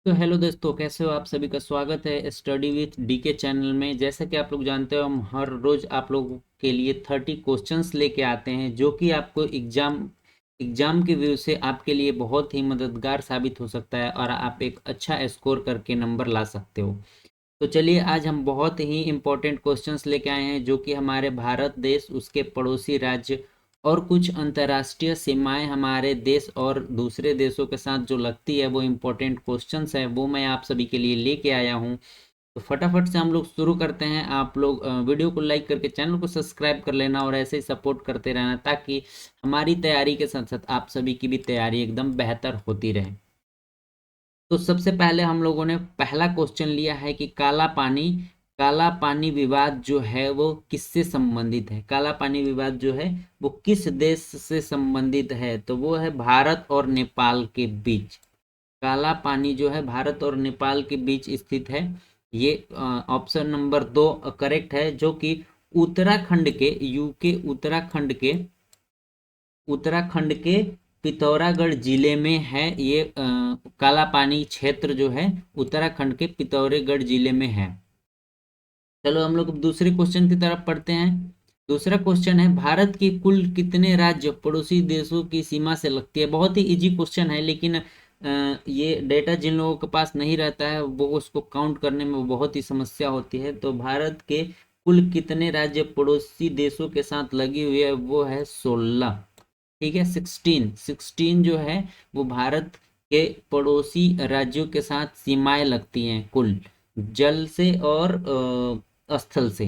तो हेलो दोस्तों, कैसे हो आप? सभी का स्वागत है स्टडी विथ डीके चैनल में। जैसा कि आप लोग जानते हो, हम हर रोज आप लोगों के लिए 30 क्वेश्चंस लेके आते हैं जो कि आपको एग्जाम के व्यू से आपके लिए बहुत ही मददगार साबित हो सकता है और आप एक अच्छा स्कोर करके नंबर ला सकते हो। तो चलिए, आज हम बहुत ही इम्पोर्टेंट क्वेश्चंस लेके आए हैं जो कि हमारे भारत देश, उसके पड़ोसी राज्य और कुछ अंतर्राष्ट्रीय सीमाएं हमारे देश और दूसरे देशों के साथ जो लगती है, वो इम्पोर्टेंट क्वेश्चंस है, वो मैं आप सभी के लिए लेके आया हूं। तो फटाफट से हम लोग शुरू करते हैं। आप लोग वीडियो को लाइक करके चैनल को सब्सक्राइब कर लेना और ऐसे ही सपोर्ट करते रहना, ताकि हमारी तैयारी के साथ साथ आप सभी की भी तैयारी एकदम बेहतर होती रहे। तो सबसे पहले हम लोगों ने पहला क्वेश्चन लिया है कि काला पानी विवाद जो है वो किससे संबंधित है। काला पानी विवाद जो है वो किस देश से संबंधित है? तो वो है भारत और नेपाल के बीच। काला पानी जो है भारत और नेपाल के बीच स्थित है। ये ऑप्शन नंबर 2 करेक्ट है, जो कि उत्तराखंड के यूके उत्तराखंड के पिथौरागढ़ जिले में है। ये काला पानी क्षेत्र जो है उत्तराखंड के पिथौरागढ़ जिले में है। चलो हम लोग दूसरे क्वेश्चन की तरफ पढ़ते हैं। दूसरा क्वेश्चन है, भारत के कुल कितने राज्य पड़ोसी देशों की सीमा से लगती है? बहुत ही इजी क्वेश्चन है, लेकिन ये डेटा जिन लोगों के पास नहीं रहता है वो उसको काउंट करने में बहुत ही समस्या होती है। तो भारत के कुल कितने राज्य पड़ोसी देशों के साथ लगी हुई है? वो है 16। ठीक है, 16 जो है वो भारत के पड़ोसी राज्यों के साथ सीमाएं लगती हैं कुल, जल से और स्थल से।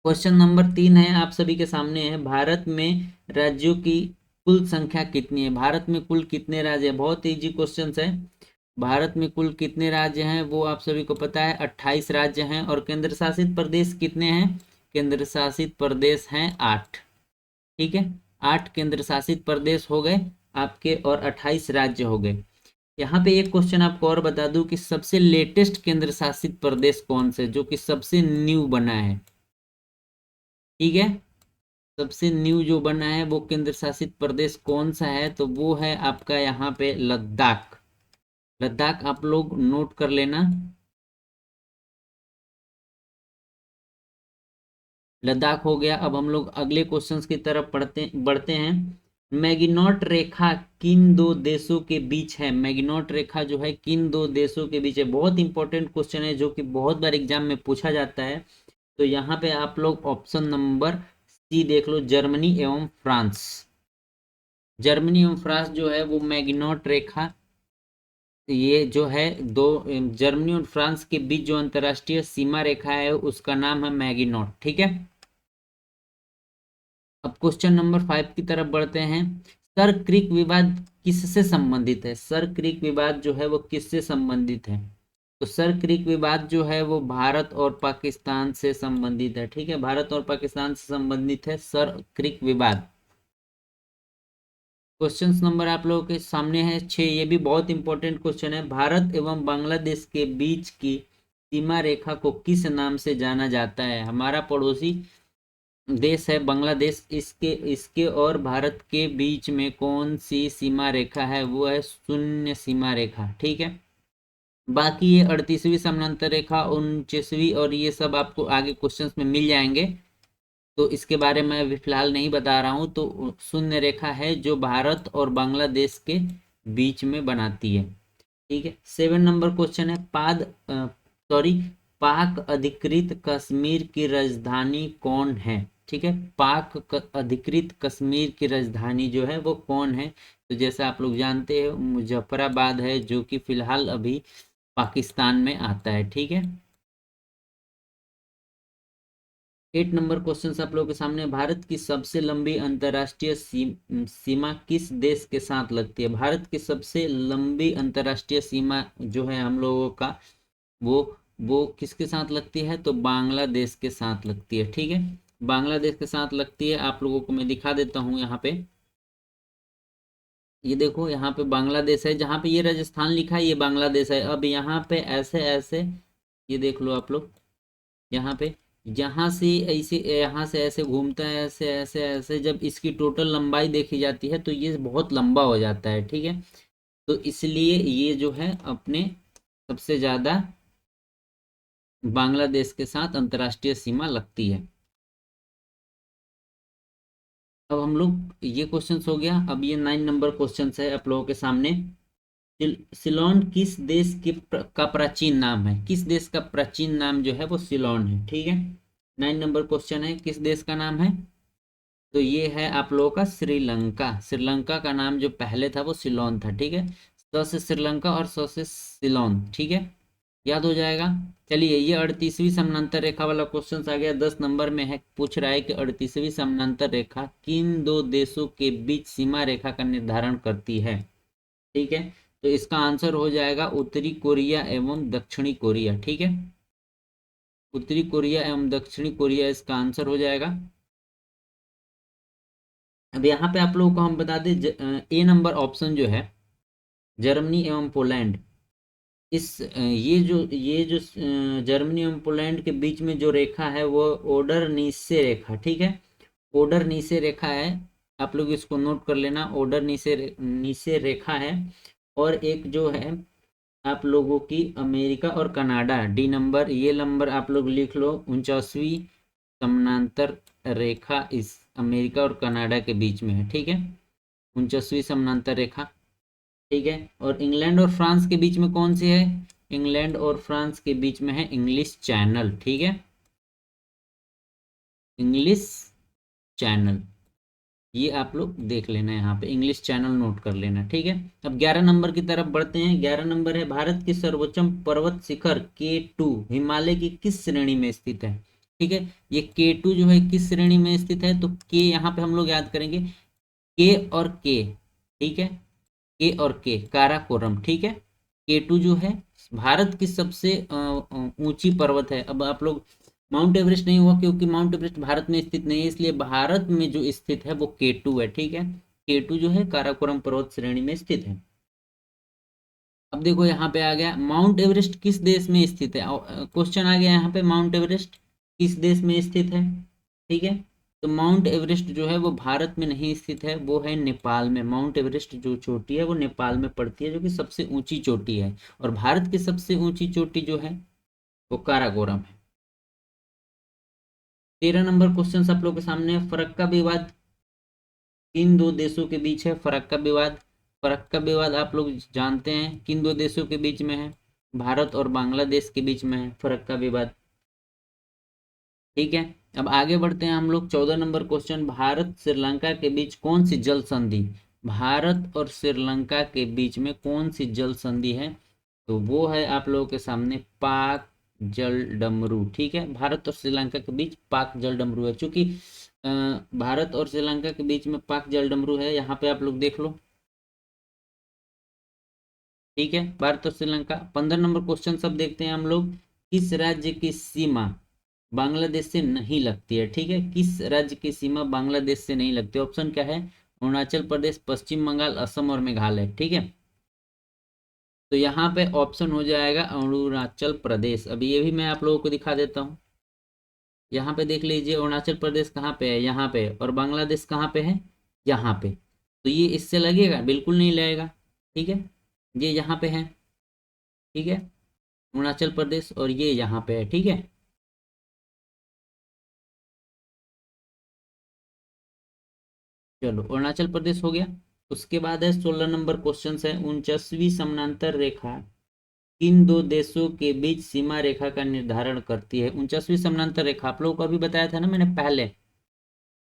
क्वेश्चन नंबर 3 है, आप सभी के सामने है, भारत में राज्यों की कुल संख्या कितनी है? भारत में कुल कितने राज्य है? बहुत इजी क्वेश्चन है। भारत में कुल कितने राज्य हैं वो आप सभी को पता है, 28 राज्य हैं। और केंद्र शासित प्रदेश कितने हैं? केंद्र शासित प्रदेश हैं 8। ठीक है, 8 केंद्र शासित प्रदेश हो गए आपके और 28 राज्य हो गए। यहाँ पे एक क्वेश्चन आपको और बता दूं कि सबसे लेटेस्ट केंद्र शासित प्रदेश कौन से, जो कि सबसे न्यू बना है। ठीक है, सबसे न्यू जो बना है वो केंद्र शासित प्रदेश कौन सा है? तो वो है आपका यहाँ पे लद्दाख। लद्दाख आप लोग नोट कर लेना। लद्दाख हो गया। अब हम लोग अगले क्वेश्चंस की तरफ बढ़ते हैं। मैगिनॉट रेखा किन दो देशों के बीच है? मैगिनॉट रेखा जो है किन दो देशों के बीच है? बहुत इंपॉर्टेंट क्वेश्चन है जो कि बहुत बार एग्जाम में पूछा जाता है। तो यहाँ पे आप लोग ऑप्शन नंबर सी देख लो, जर्मनी एवं फ्रांस। जर्मनी एवं फ्रांस जो है वो मैगिनॉट रेखा, ये जो है दो, जर्मनी और फ्रांस के बीच जो अंतरराष्ट्रीय सीमा रेखा है उसका नाम है मैगिनॉट। ठीक है, अब क्वेश्चन नंबर 5 की तरफ बढ़ते हैं। सर क्रिक विवाद किससे संबंधित है? सर क्रिक विवाद जो है वो किससे संबंधित है? तो सर क्रिक विवाद जो है वो भारत और पाकिस्तान से संबंधित है। ठीक है, भारत और पाकिस्तान से संबंधित है सर क्रिक विवाद। क्वेश्चन नंबर आप लोगों के सामने है 6। ये भी बहुत इंपॉर्टेंट क्वेश्चन है। भारत एवं बांग्लादेश के बीच की सीमा रेखा को किस नाम से जाना जाता है? हमारा पड़ोसी देश है बांग्लादेश, इसके इसके और भारत के बीच में कौन सी सीमा रेखा है? वो है शून्य सीमा रेखा। ठीक है, बाकी ये 38वीं समानांतर रेखा, 29वीं और ये सब आपको आगे क्वेश्चंस में मिल जाएंगे, तो इसके बारे में अभी फिलहाल नहीं बता रहा हूँ। तो शून्य रेखा है जो भारत और बांग्लादेश के बीच में बनाती है। ठीक है, 7 नंबर क्वेश्चन है, पाक अधिकृत कश्मीर की राजधानी कौन है? ठीक है, अधिकृत कश्मीर की राजधानी जो है वो कौन है? तो जैसा आप लोग जानते हैं मुजफ्फराबाद है, जो कि फिलहाल अभी पाकिस्तान में आता है। ठीक है, 8 नंबर क्वेश्चन आप लोगों के सामने, भारत की सबसे लंबी अंतर्राष्ट्रीय सीमा किस देश के साथ लगती है? भारत की सबसे लंबी अंतर्राष्ट्रीय सीमा जो है हम लोगों का, वो वो किसके साथ लगती है? तो बांग्लादेश के साथ लगती है। ठीक है, बांग्लादेश के साथ लगती है। आप लोगों को मैं दिखा देता हूँ यहाँ पे। ये देखो, यहाँ पे बांग्लादेश है, जहाँ पे ये राजस्थान लिखा है ये बांग्लादेश है। अब यहाँ पे ऐसे ऐसे, ये देख लो आप लोग, यहाँ पे यहाँ से ऐसे, यहाँ से ऐसे घूमता है, ऐसे ऐसे ऐसे, जब इसकी टोटल लंबाई देखी जाती है तो ये बहुत लंबा हो जाता है। ठीक है, तो इसलिए ये जो है अपने सबसे ज़्यादा बांग्लादेश के साथ अंतर्राष्ट्रीय सीमा लगती है। अब हम लोग ये क्वेश्चन हो गया। अब ये 9 नंबर क्वेश्चन है आप लोगों के सामने। सिलोन किस देश का प्राचीन नाम है? किस देश का प्राचीन नाम जो है वो सिलोन है। ठीक है, 9 नंबर क्वेश्चन है, किस देश का नाम है? तो ये है आप लोगों का श्रीलंका। श्रीलंका का नाम जो पहले था वो सिलोन था। ठीक है, स से श्रीलंका और स से सिलोन। ठीक है, याद हो जाएगा। चलिए, ये 38वीं समानांतर रेखा वाला क्वेश्चन आ गया, 10 नंबर में है। पूछ रहा है कि 38वीं समानांतर रेखा किन दो देशों के बीच सीमा रेखा का निर्धारण करती है? ठीक है, तो इसका आंसर हो जाएगा उत्तरी कोरिया एवं दक्षिणी कोरिया। ठीक है, उत्तरी कोरिया एवं दक्षिणी कोरिया इसका आंसर हो जाएगा। अब यहाँ पे आप लोगों को हम बता दें, ए नंबर ऑप्शन जो है जर्मनी एवं पोलैंड, ये जो जर्मनी एवं पोलैंड के बीच में जो रेखा है वो ओडर नीसे रेखा। ठीक है, ओडर नीसे रेखा है, आप लोग इसको नोट कर लेना। ओडर नीसे रेखा है। और एक जो है आप लोगों की अमेरिका और कनाडा, डी नंबर, ये नंबर आप लोग लिख लो। 49वीं समानांतर रेखा इस अमेरिका और कनाडा के बीच में है। ठीक है, 49वीं समानांतर रेखा। ठीक है, और इंग्लैंड और फ्रांस के बीच में कौन सी है? इंग्लैंड और फ्रांस के बीच में है इंग्लिश चैनल। ठीक है, इंग्लिश चैनल, ये आप लोग देख लेना, यहाँ पे इंग्लिश चैनल नोट कर लेना। ठीक है, अब 11 नंबर की तरफ बढ़ते हैं। 11 नंबर है, भारत की सर्वोच्च पर्वत शिखर K2 हिमालय की किस श्रेणी में स्थित है? ठीक है, ये K2 जो है किस श्रेणी में स्थित है? तो के यहाँ पे हम लोग याद करेंगे, के और के। ठीक है, के और के, काराकोरम। ठीक है, K2 जो है भारत की सबसे ऊंची पर्वत है। अब आप लोग, माउंट एवरेस्ट नहीं हुआ क्योंकि माउंट एवरेस्ट भारत में स्थित नहीं है, इसलिए भारत में जो स्थित है वो K2 है। ठीक है, K2 जो है काराकोरम पर्वत श्रेणी में स्थित है। अब देखो यहाँ पे आ गया, माउंट एवरेस्ट किस देश में स्थित है? क्वेश्चन आ गया यहाँ पे, माउंट एवरेस्ट किस देश में स्थित है? ठीक है, तो माउंट एवरेस्ट जो है वो भारत में नहीं स्थित है, वो है नेपाल में। माउंट एवरेस्ट जो चोटी है वो नेपाल में पड़ती है, जो कि सबसे ऊंची चोटी है। और भारत की सबसे ऊंची चोटी जो है वो काराकोरम है। 13 नंबर क्वेश्चन आप लोग के सामने है, फरक्का विवाद किन दो देशों के बीच है? फरक्का विवाद, फरक्का विवाद आप लोग जानते हैं किन दो देशों के बीच में है? भारत और बांग्लादेश के बीच में है फरक्का विवाद। ठीक है, अब आगे बढ़ते हैं हम लोग। 14 नंबर क्वेश्चन, भारत श्रीलंका के बीच कौन सी जल संधि? भारत और श्रीलंका के बीच में कौन सी जल संधि है? तो वो है आप लोगों के सामने पाक जल डमरू। ठीक है, भारत और श्रीलंका के बीच पाक जल डमरू है। चूंकि भारत और श्रीलंका के बीच में पाक जल डमरू है, यहाँ पे आप लोग देख लो। ठीक है, भारत और श्रीलंका। 15 नंबर क्वेश्चन सब देखते हैं हम लोग, किस राज्य की सीमा बांग्लादेश से नहीं लगती है? ठीक है, किस राज्य की सीमा बांग्लादेश से नहीं लगती? ऑप्शन क्या है? अरुणाचल प्रदेश, पश्चिम बंगाल, असम और मेघालय। ठीक है, तो यहाँ पे ऑप्शन हो जाएगा अरुणाचल प्रदेश। अभी ये भी मैं आप लोगों को दिखा देता हूँ। यहाँ पे देख लीजिए, अरुणाचल प्रदेश कहाँ पे है? यहाँ पे। और बांग्लादेश कहाँ पे है? यहाँ पे। तो ये इससे लगेगा? बिल्कुल नहीं लगेगा। ठीक है, ये यहाँ पे है। ठीक है, अरुणाचल प्रदेश, और ये यहाँ पे है। ठीक है, चलो अरुणाचल प्रदेश हो गया। उसके बाद है 16 नंबर क्वेश्चन है, 49वीं समानांतर रेखा किन दो देशों के बीच सीमा रेखा का निर्धारण करती है? 49वीं समानांतर रेखा आप लोगों को अभी बताया था ना मैंने पहले।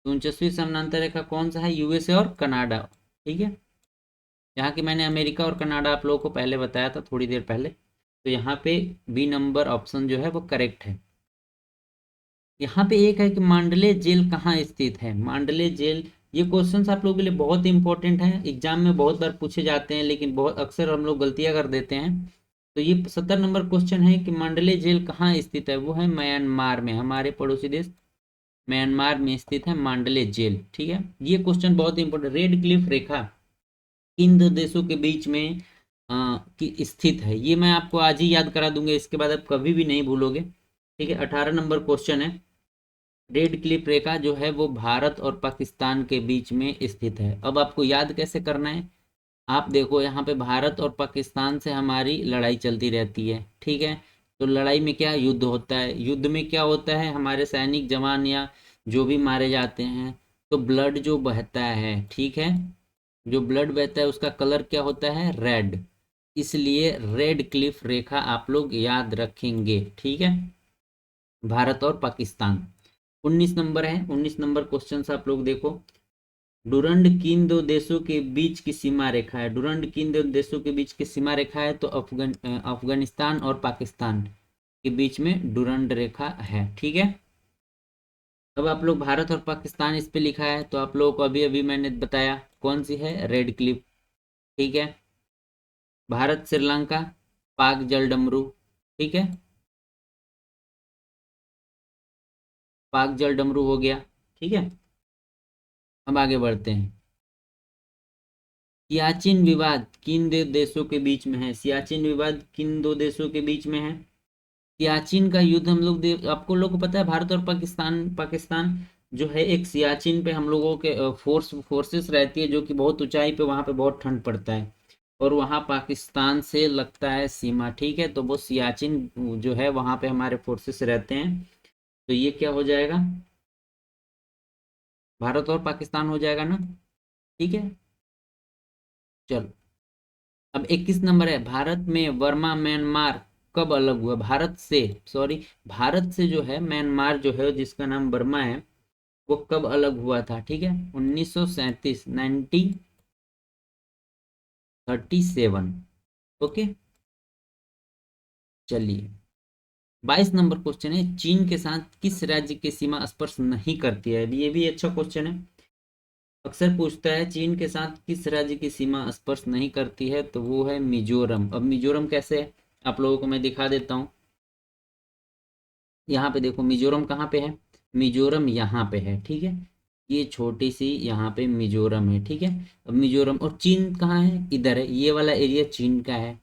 49वीं समानांतर रेखा कौन सा है? यूएसए और कनाडा। ठीक है, यहाँ की मैंने अमेरिका और कनाडा आप लोगों को पहले बताया था थोड़ी देर पहले। तो यहाँ पे बी नंबर ऑप्शन जो है वो करेक्ट है। यहाँ पे एक है कि मांडले जेल कहाँ स्थित है? मांडले जेल, ये क्वेश्चंस आप लोगों के लिए बहुत इंपॉर्टेंट है, एग्जाम में बहुत बार पूछे जाते हैं, लेकिन बहुत अक्सर हम लोग गलतियां कर देते हैं। तो ये 70 नंबर क्वेश्चन है कि मांडले जेल कहाँ स्थित है? वो है म्यांमार में, हमारे पड़ोसी देश म्यांमार में स्थित है मांडले जेल। ठीक है, ये क्वेश्चन बहुत इंपॉर्टेंट। रेड क्लिफ रेखा किन दो देशों के बीच में की स्थित है? ये मैं आपको आज ही याद करा दूंगा, इसके बाद आप कभी भी नहीं भूलोगे। ठीक है, 18 नंबर क्वेश्चन है, रेड क्लिफ रेखा जो है वो भारत और पाकिस्तान के बीच में स्थित है। अब आपको याद कैसे करना है? आप देखो यहाँ पे भारत और पाकिस्तान से हमारी लड़ाई चलती रहती है, ठीक है। तो लड़ाई में क्या युद्ध होता है, युद्ध में क्या होता है, हमारे सैनिक जवान या जो भी मारे जाते हैं, तो ब्लड जो बहता है, ठीक है, जो ब्लड बहता है उसका कलर क्या होता है, रेड। इसलिए रेड क्लिफ रेखा आप लोग याद रखेंगे, ठीक है। भारत और पाकिस्तान। 19 नंबर है, 19 नंबर क्वेश्चन आप लोग देखो। डुरंड किन दो देशों के बीच की सीमा रेखा है, डुरंड किन दो देशों के बीच की सीमा रेखा है, तो अफगानिस्तान और पाकिस्तान के बीच में डुरंड रेखा है, ठीक है। अब आप लोग भारत और पाकिस्तान इस पे लिखा है, तो आप लोगों को अभी अभी मैंने बताया कौन सी है, रेड क्लिफ, ठीक है। भारत श्रीलंका, पाक जलडमरू, ठीक है, पाक जलडमरू हो गया, ठीक है। अब आगे बढ़ते हैं। सियाचिन विवाद किन दो देशों के बीच में है, सियाचिन विवाद किन दो देशों के बीच में है। सियाचिन का युद्ध हम लोग आपको लोग को पता है, भारत और पाकिस्तान पाकिस्तान जो है एक सियाचिन पे हम लोगों के फोर्सेस रहती है, जो कि बहुत ऊंचाई पे, वहां पे बहुत ठंड पड़ता है, और वहां पाकिस्तान से लगता है सीमा, ठीक है। तो वो सियाचिन जो है वहां पे हमारे फोर्सेस रहते हैं, तो ये क्या हो जाएगा, भारत और पाकिस्तान हो जाएगा ना, ठीक है। चलो, अब 21 नंबर है, भारत में वर्मा म्यांमार कब अलग हुआ, भारत से, सॉरी, भारत से जो है म्यांमार जो है जिसका नाम बर्मा है, वो कब अलग हुआ था, ठीक है, 1937, 1937, ओके। चलिए, 22 नंबर क्वेश्चन है, चीन के साथ किस राज्य की सीमा स्पर्श नहीं करती है, ये भी अच्छा क्वेश्चन है, अक्सर पूछता है चीन के साथ किस राज्य की सीमा स्पर्श नहीं करती है, तो वो है मिजोरम। अब मिजोरम कैसे है, आप लोगों को मैं दिखा देता हूँ। यहाँ पे देखो मिजोरम कहाँ पे है, मिजोरम यहाँ पे है, ठीक है, ये छोटी सी यहाँ पे मिजोरम है, ठीक है। अब मिजोरम और चीन कहाँ है, इधर है, ये वाला एरिया चीन का है,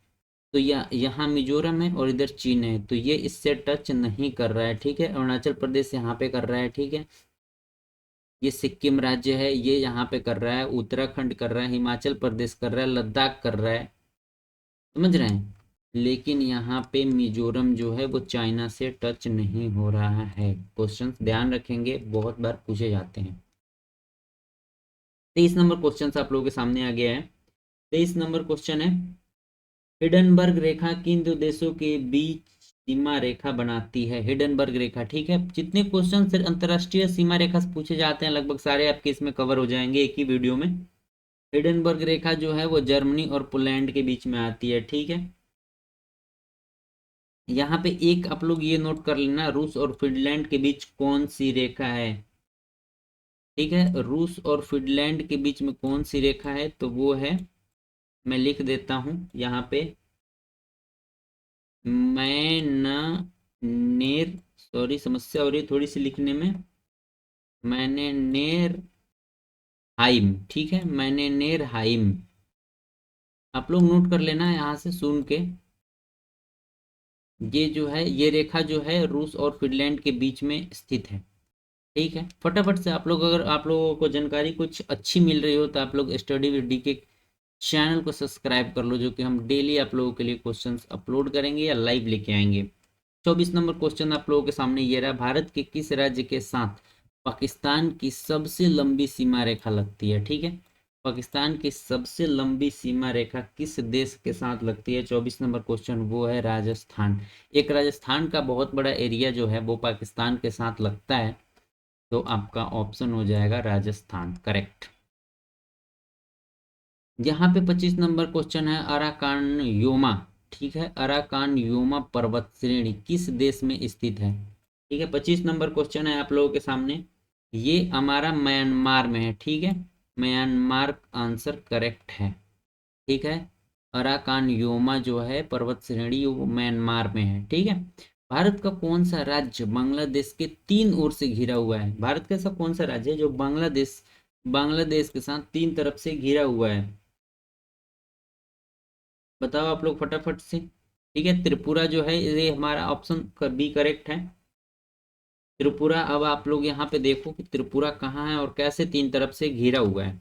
तो यहाँ मिजोरम है और इधर चीन है, तो ये इससे टच नहीं कर रहा है, ठीक है। अरुणाचल प्रदेश यहाँ पे कर रहा है, ठीक है, ये सिक्किम राज्य है, ये यहाँ पे कर रहा है, उत्तराखंड कर रहा है, हिमाचल प्रदेश कर रहा है, लद्दाख कर रहा है, समझ रहे हैं। लेकिन यहाँ पे मिजोरम जो है वो चाइना से टच नहीं हो रहा है, क्वेश्चन ध्यान रखेंगे, बहुत बार पूछे जाते हैं। 23 नंबर क्वेश्चन आप लोगों के सामने आ गया है। 23 नंबर क्वेश्चन है, हिडनबर्ग रेखा किन दो देशों के बीच सीमा रेखा बनाती है, हिडनबर्ग रेखा, ठीक है। जितने क्वेश्चन सिर्फ अंतरराष्ट्रीय सीमा रेखा से पूछे जाते हैं लगभग सारे आपके इसमें कवर हो जाएंगे एक ही वीडियो में। हिडनबर्ग रेखा जो है वो जर्मनी और पोलैंड के बीच में आती है, ठीक है। यहाँ पे एक आप लोग ये नोट कर लेना, रूस और फिनलैंड के बीच कौन सी रेखा है, ठीक है, रूस और फिनलैंड के बीच में कौन सी रेखा है, तो वो है, मैं लिख देता हूं यहाँ पे, मैं न नेर, सॉरी समस्या हो रही है थोड़ी सी लिखने में, मैंने नेर हाइम, ठीक है, मैंने नेर हाइम, आप लोग नोट कर लेना यहाँ से सुन के। ये जो है ये रेखा जो है रूस और फिनलैंड के बीच में स्थित है, ठीक है। फटाफट से आप लोग, अगर आप लोगों को जानकारी कुछ अच्छी मिल रही हो तो आप लोग स्टडी विद डी के चैनल को सब्सक्राइब कर लो, जो कि हम डेली आप लोगों के लिए क्वेश्चंस अपलोड करेंगे या लाइव लेके आएंगे। 24 नंबर क्वेश्चन आप लोगों के सामने ये रहा, भारत के किस राज्य के साथ पाकिस्तान की सबसे लंबी सीमा रेखा लगती है, ठीक है। पाकिस्तान की सबसे लंबी सीमा रेखा किस देश के साथ लगती है, 24 नंबर क्वेश्चन, वो है राजस्थान। एक राजस्थान का बहुत बड़ा एरिया जो है वो पाकिस्तान के साथ लगता है, तो आपका ऑप्शन हो जाएगा राजस्थान, करेक्ट। यहाँ पे 25 नंबर क्वेश्चन है, अराकान योमा, ठीक है, अराकान योमा पर्वत श्रेणी किस देश में स्थित है, ठीक है। 25 नंबर क्वेश्चन है आप लोगों के सामने, ये हमारा म्यांमार में है, ठीक है, म्यांमार आंसर करेक्ट है, ठीक है। अराकान योमा जो है पर्वत श्रेणी वो म्यांमार में है, ठीक है। भारत का कौन सा राज्य बांग्लादेश के 3 ओर से घिरा हुआ है, भारत का ऐसा कौन सा राज्य है जो बांग्लादेश बांग्लादेश के साथ 3 तरफ से घिरा हुआ है, बताओ आप लोग फटाफट से, ठीक है। त्रिपुरा जो है ये हमारा ऑप्शन बी करेक्ट है, त्रिपुरा। अब आप लोग यहाँ पे देखो कि त्रिपुरा कहाँ है और कैसे 3 तरफ से घिरा हुआ है,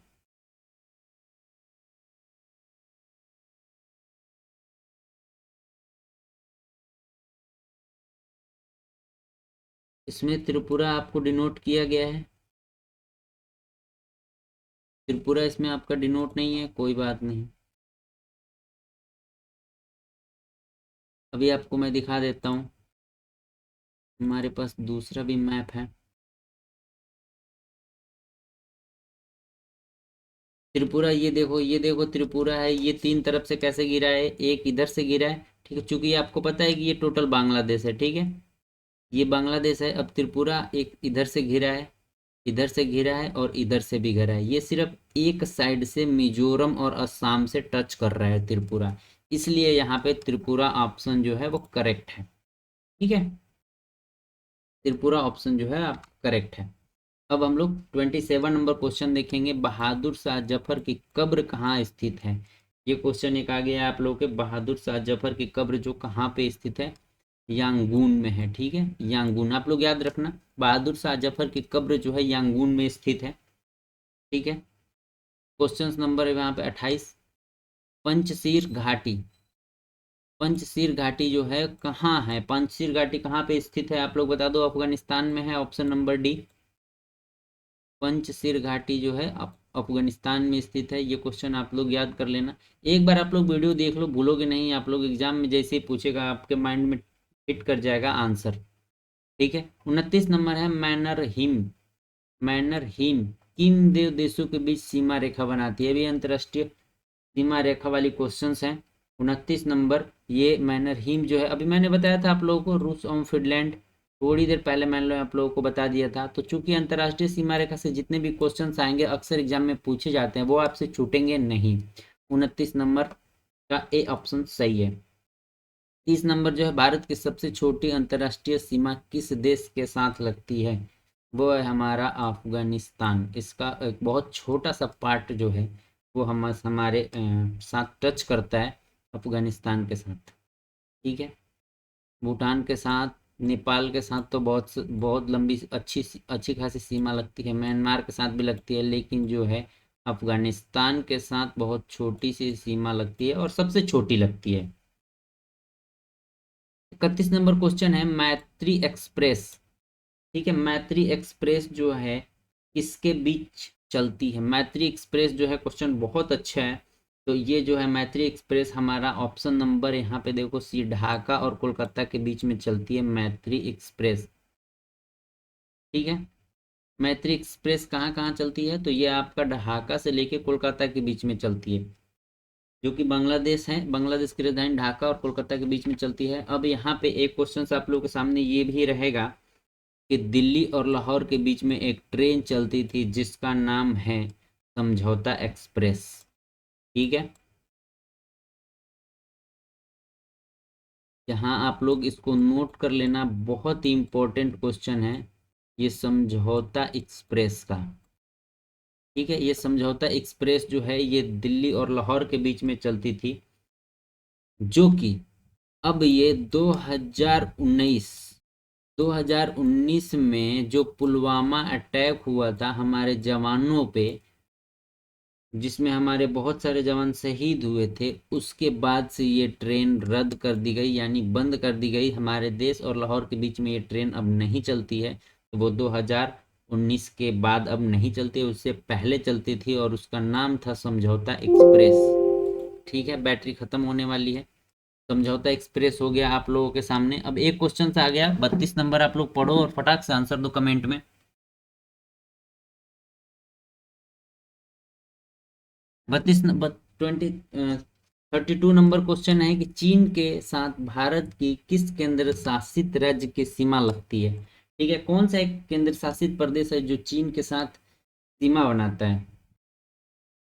इसमें त्रिपुरा आपको डिनोट किया गया है, त्रिपुरा इसमें आपका डिनोट नहीं है, कोई बात नहीं। अभी आपको मैं दिखा देता हूँ, हमारे पास दूसरा भी मैप है। त्रिपुरा, ये देखो, ये देखो त्रिपुरा है, ये तीन तरफ से कैसे गिरा है, एक इधर से गिरा है, ठीक है, क्योंकि ये आपको पता है कि ये टोटल बांग्लादेश है, ठीक है, ये बांग्लादेश है। अब त्रिपुरा एक इधर से घिरा है, इधर से घिरा है और इधर से भी घिरा है, ये सिर्फ एक साइड से मिजोरम और असम से टच कर रहा है त्रिपुरा, इसलिए यहाँ पे त्रिपुरा ऑप्शन जो है वो करेक्ट है, ठीक है, त्रिपुरा ऑप्शन जो है आप करेक्ट है। अब हम लोग 27 नंबर क्वेश्चन देखेंगे, बहादुर शाह जफर की कब्र कहाँ स्थित है। ये क्वेश्चन एक आ गया आप लोगों के, बहादुर शाह जफर की कब्र जो कहाँ पे स्थित है, यांगून में है, ठीक है, यांगून आप लोग याद रखना, बहादुर शाह जफर की कब्र जो है यांगून में स्थित है, ठीक है। क्वेश्चन नंबर है यहाँ पे 28, पंचशीर घाटी, पंचशीर घाटी जो है कहाँ है, पंचशीर घाटी कहाँ पे स्थित है आप लोग बता दो, अफगानिस्तान में है, ऑप्शन नंबर डी। पंचशीर घाटी जो है अफगानिस्तान में स्थित है, ये क्वेश्चन आप लोग याद कर लेना, एक बार आप लोग वीडियो देख लो, भूलोगे नहीं, आप लोग एग्जाम में जैसे ही पूछेगा आपके माइंड में फिट कर जाएगा आंसर, ठीक है। 29 नंबर है मैनर हिम, मैनर हिम किन देव देशों के बीच सीमा रेखा बनाती है, भी अंतरराष्ट्रीय सीमा रेखा वाली क्वेश्चंस हैं। 29 नंबर, ये मैनर हिम जो है, अभी मैंने बताया था आप लोगों को, रूस और फिनलैंड, थोड़ी देर पहले मैंने आप लोगों को बता दिया था। तो चूंकि अंतरराष्ट्रीय सीमा रेखा से जितने भी क्वेश्चंस आएंगे अक्सर एग्जाम में पूछे जाते हैं, वो आपसे छूटेंगे नहीं। 29 नंबर का ए ऑप्शन सही है। 30 नंबर जो है, भारत की सबसे छोटी अंतरराष्ट्रीय सीमा किस देश के साथ लगती है, वो है हमारा अफगानिस्तान, इसका एक बहुत छोटा सा पार्ट जो है वो हमारे साथ टच करता है, अफगानिस्तान के साथ, ठीक है। भूटान के साथ, नेपाल के साथ तो बहुत बहुत लंबी अच्छी अच्छी खासी सीमा लगती है, म्यांमार के साथ भी लगती है, लेकिन जो है अफगानिस्तान के साथ बहुत छोटी सी सीमा लगती है और सबसे छोटी लगती है। 31 नंबर क्वेश्चन है, मैत्री एक्सप्रेस, ठीक है, मैत्री एक्सप्रेस जो है किसके बीच चलती है, मैत्री एक्सप्रेस जो है, क्वेश्चन बहुत अच्छा है। तो ये जो है मैत्री एक्सप्रेस हमारा ऑप्शन नंबर यहाँ पे देखो सी, ढाका और कोलकाता के बीच में चलती है मैत्री एक्सप्रेस, ठीक है। मैत्री एक्सप्रेस कहाँ कहाँ चलती है, तो ये आपका ढाका से लेके कोलकाता के बीच में चलती है, जो कि बांग्लादेश है, बांग्लादेश की राजधानी ढाका और कोलकाता के बीच में चलती है। अब यहाँ पे एक क्वेश्चन आप लोगों के सामने ये भी रहेगा कि दिल्ली और लाहौर के बीच में एक ट्रेन चलती थी जिसका नाम है समझौता एक्सप्रेस, ठीक है। यहाँ आप लोग इसको नोट कर लेना, बहुत ही इंपॉर्टेंट क्वेश्चन है ये समझौता एक्सप्रेस का, ठीक है। ये समझौता एक्सप्रेस जो है ये दिल्ली और लाहौर के बीच में चलती थी, जो कि अब ये 2019 में जो पुलवामा अटैक हुआ था हमारे जवानों पे, जिसमें हमारे बहुत सारे जवान शहीद हुए थे, उसके बाद से ये ट्रेन रद्द कर दी गई, यानी बंद कर दी गई, हमारे देश और लाहौर के बीच में ये ट्रेन अब नहीं चलती है। तो वो 2019 के बाद अब नहीं चलती, उससे पहले चलती थी और उसका नाम था समझौता एक्सप्रेस, ठीक है। बैटरी खत्म होने वाली है, समझौता एक्सप्रेस हो गया आप लोगों के सामने। अब एक क्वेश्चन आ गया 32 नंबर, आप लोग पढ़ो और फटाक से आंसर दो कमेंट में। 32 नंबर क्वेश्चन है कि चीन के साथ भारत की किस केंद्र शासित राज्य की सीमा लगती है, ठीक है, कौन सा एक केंद्र शासित प्रदेश है जो चीन के साथ सीमा बनाता है,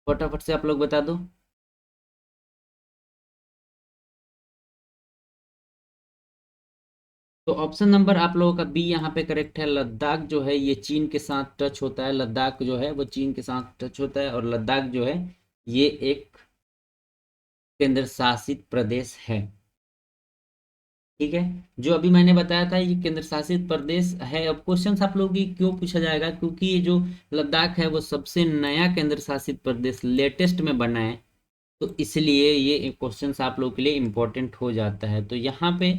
फटाफट से आप लोग बता दो। तो ऑप्शन नंबर आप लोगों का बी यहाँ पे करेक्ट है, लद्दाख जो है ये चीन के साथ टच होता है, लद्दाख जो है वो चीन के साथ टच होता है, और लद्दाख जो है ये एक केंद्र शासित प्रदेश है, ठीक है। जो अभी मैंने बताया था ये केंद्र शासित प्रदेश है। अब क्वेश्चन आप लोगों की क्यों पूछा जाएगा, क्योंकि ये जो लद्दाख है वो सबसे नया केंद्र शासित प्रदेश लेटेस्ट में बना है, तो इसलिए ये क्वेश्चन आप लोगों के लिए इम्पोर्टेंट हो जाता है। तो यहाँ पे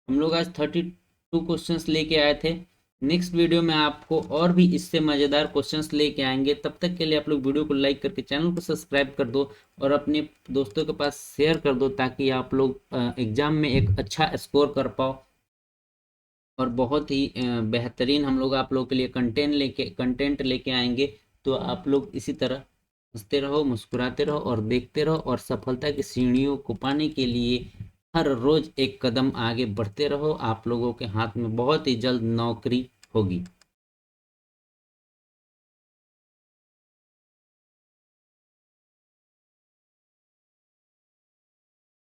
हम लोग आज 32 क्वेश्चंस लेके आए थे, नेक्स्ट वीडियो में आपको और भी इससे मज़ेदार क्वेश्चंस लेके आएंगे। तब तक के लिए आप लोग वीडियो को लाइक करके चैनल को सब्सक्राइब कर दो और अपने दोस्तों के पास शेयर कर दो, ताकि आप लोग एग्जाम में एक अच्छा स्कोर कर पाओ और बहुत ही बेहतरीन हम लोग आप लोग के लिए कंटेंट लेके आएंगे। तो आप लोग इसी तरह हंसते रहो, मुस्कुराते रहो और देखते रहो, और सफलता की सीढ़ियों को पाने के लिए हर रोज एक कदम आगे बढ़ते रहो। आप लोगों के हाथ में बहुत ही जल्द नौकरी होगी।